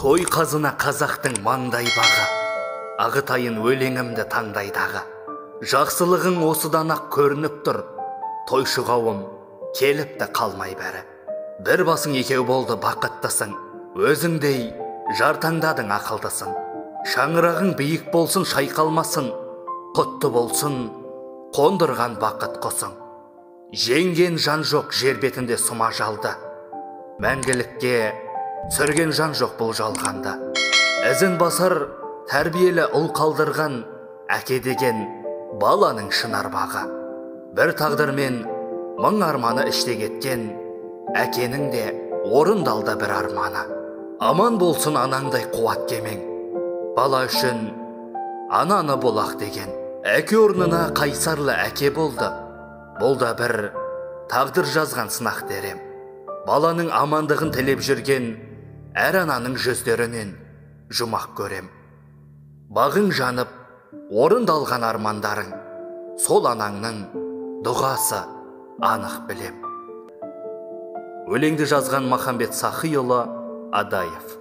Той қазына қазақтың маңдай бағы, ағытайын өлеңімді таңдайдағы. Жақсылығың осыдан-ақ көрініп тұр, тойшы қауым келіпті қалмай бәрі. Бір басың екеу болды бақыттысың, өзіңдей жар таңдадың ақылдысың. Шаңырағың биік болсын шайқалмасын, құтты болсын қондырған бақыт құсың. Жеңген жан жоқ жер бетінде сұма жалды, мәңгілікке сүрген жан жоқ бұл жалғанды. Ізін басар тәрбиелі ұл қалдырған әке деген баланың шынар бағы. Бір тағдырмен мың арманы іште кеткен әкенің де орындалды бір арманы. Аман болсын анаңдай қуат кемең, бала үшін ананы болақ деген. Әке орнына қайсарлы әке болды, бұл да бір тағдыр жазған сынақ дерем. Баланың амандығын тілеп жүрген әр ананың жүздерінен жұмақ көрем. Бағың жанып, орындалған армандарың, сол анаңның дұғасы анық білем. Өлеңді жазған Махамбет Сахиұлы Адаев.